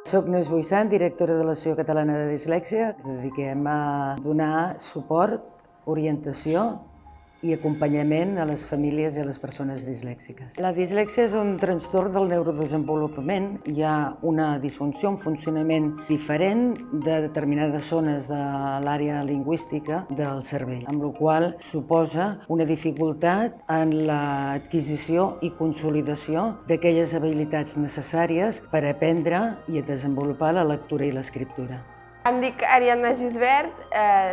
Soc Neus Boixant, directora de l'Associació Catalana de Dislèxia. Ens dediquem a donar suport, orientació i acompanyament a les famílies i a les persones dislèxiques. La dislèxia és un trastorn del neurodesenvolupament. Hi ha una disfunció, un funcionament diferent de determinades zones de l'àrea lingüística del cervell, amb la qual suposa una dificultat en l'adquisició i consolidació d'aquelles habilitats necessàries per aprendre i desenvolupar la lectura i l'escriptura. Em dic Ariadna Gisbert,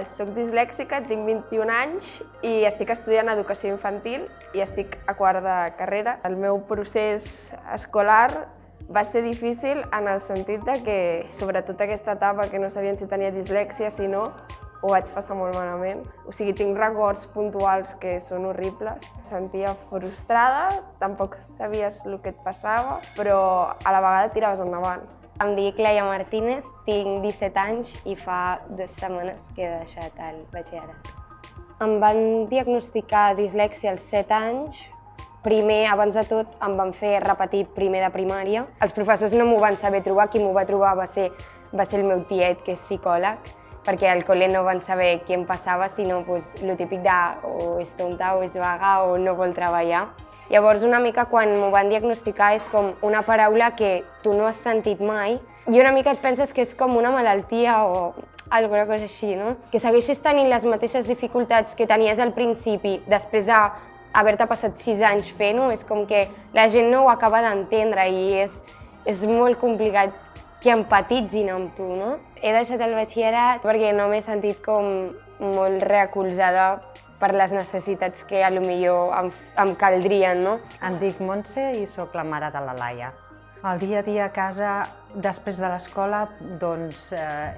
soc dislèxica, tinc 21 anys i estic estudiant educació infantil i estic a quart de carrera. El meu procés escolar va ser difícil en el sentit que, sobretot aquesta etapa que no sabien si tenia dislèxia, si no, ho vaig passar molt malament. O sigui, tinc records puntuals que són horribles. Em sentia frustrada, tampoc sabies el que et passava, però a la vegada tiraves endavant. Em dic Laia Martínez, tinc 17 anys i fa 2 setmanes que he deixat el batxillerat. Em van diagnosticar dislèxia als 7 anys. Primer, abans de tot, em van fer repetir primer de primària. Els professors no m'ho van saber trobar, qui m'ho va trobar va ser el meu tiet, que és psicòleg, perquè al col·le no van saber què em passava, sinó el típic de o és tonta o és vaga o no vol treballar. Llavors, una mica quan m'ho van diagnosticar és com una paraula que tu no has sentit mai i una mica et penses que és com una malaltia o alguna cosa així, no? Que segueixis tenint les mateixes dificultats que tenies al principi després d'haver-te passat 6 anys fent-ho, és com que la gent no ho acaba d'entendre i és molt complicat que empatitzin amb tu, no? He deixat el batxillerat perquè no m'he sentit com molt recolzada per les necessitats que potser em caldrien, no? Em dic Montse i sóc la mare de la Laia. El dia a dia a casa, després de l'escola, doncs,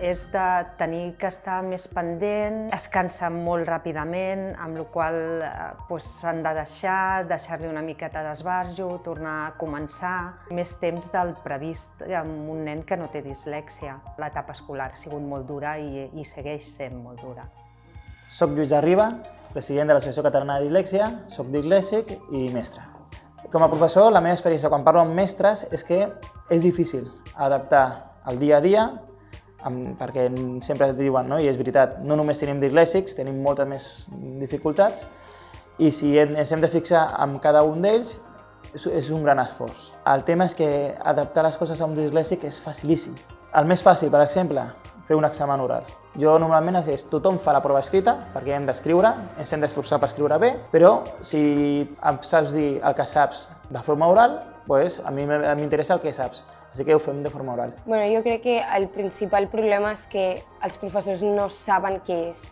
és de tenir que estar més pendent, es cansa molt ràpidament, amb la qual cosa s'han de deixar-li una miqueta d'esbarjo, tornar a començar. Més temps del previst amb un nen que no té dislèxia. L'etapa escolar ha sigut molt dura i segueix sent molt dura. Soc Lluís Arriba, president de l'Associació Catalana de Dislèxia, soc dislèxic i mestre. Com a professor, la meva experiència quan parlo amb mestres és que és difícil adaptar el dia a dia, perquè sempre et diuen, no? I és veritat, no només tenim dislèxics, tenim moltes més dificultats, i si ens hem de fixar en cada un d'ells, és un gran esforç. El tema és que adaptar les coses a un dislèxic és facilíssim. El més fàcil, per exemple, fer un examen oral. Jo normalment tothom fa la prova escrita perquè hem d'escriure, ens hem d'esforçar per escriure bé, però si saps dir el que saps de forma oral, doncs a mi m'interessa el que saps, així que ho fem de forma oral. Jo crec que el principal problema és que els professors no saben què és.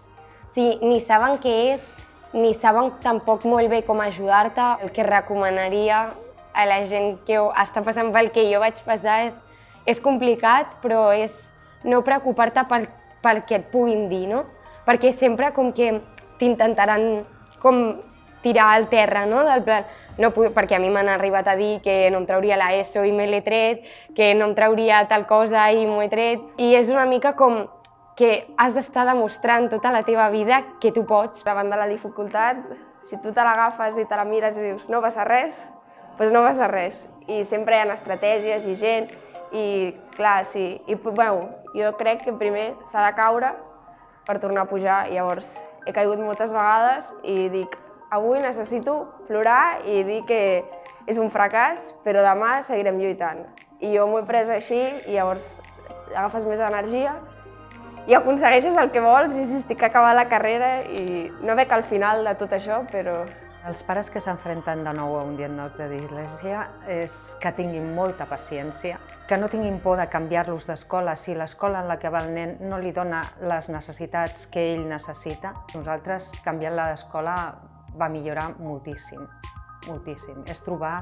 O sigui, ni saben què és, ni saben tampoc molt bé com ajudar-te. El que recomanaria a la gent que està passant pel que jo vaig passar és complicat, però és no preocupar-te pel que et puguin dir, no? Perquè sempre com que t'intentaran com tirar al terra, no? Del plan, perquè a mi m'han arribat a dir que no em trauria la ESO i me l'he tret, que no em trauria tal cosa i m'ho he tret, i és una mica com que has d'estar demostrant tota la teva vida que tu pots. Davant de la dificultat, si tu te l'agafes i te la mires i dius no passa res, doncs no passa res. I sempre hi ha estratègies i gent, i clar, sí. Jo crec que primer s'ha de caure per tornar a pujar. Llavors, he caigut moltes vegades i dic, avui necessito plorar i dir que és un fracàs, però demà seguirem lluitant. I jo m'ho he pres així i llavors agafes més energia i aconsegueixes el que vols i estic acabant la carrera i no veig al final de tot això, però... Els pares que s'enfrenten de nou a un diagnòstic de dislèxia és que tinguin molta paciència, que no tinguin por de canviar-los d'escola si l'escola en la que va el nen no li dona les necessitats que ell necessita. Nosaltres, canviant-la d'escola, va millorar moltíssim, moltíssim. És trobar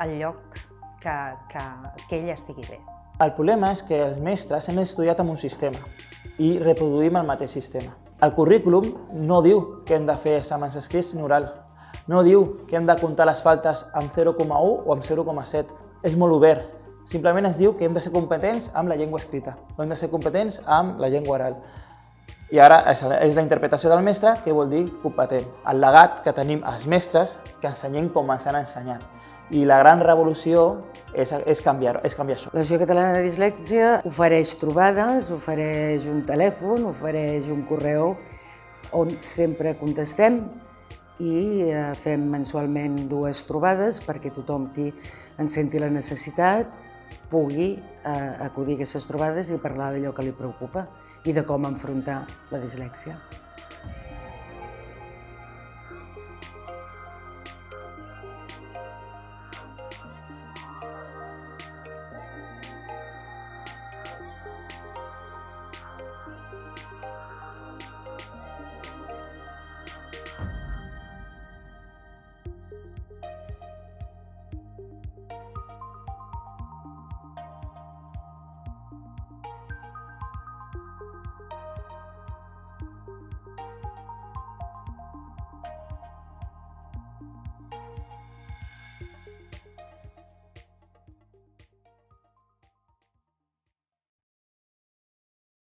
el lloc que ell estigui bé. El problema és que els mestres hem estudiat en un sistema i reproduïm el mateix sistema. El currículum no diu que hem de fer exàmens escrits ni oral. No diu que hem de comptar les faltes amb 0,1 o amb 0,7. És molt obert. Simplement es diu que hem de ser competents amb la llengua escrita o hem de ser competents amb la llengua oral. I ara és la interpretació del mestre que vol dir competent. El legat que tenim els mestres que ensenyem com ens han ensenyat. I la gran revolució és canviar això. L'Associació Catalana de Dislèxia ofereix trobades, ofereix un telèfon, ofereix un correu on sempre contestem i fem mensualment 2 trobades perquè tothom qui en senti la necessitat pugui acudir a aquestes trobades i parlar d'allò que li preocupa i de com enfrontar la dislèxia.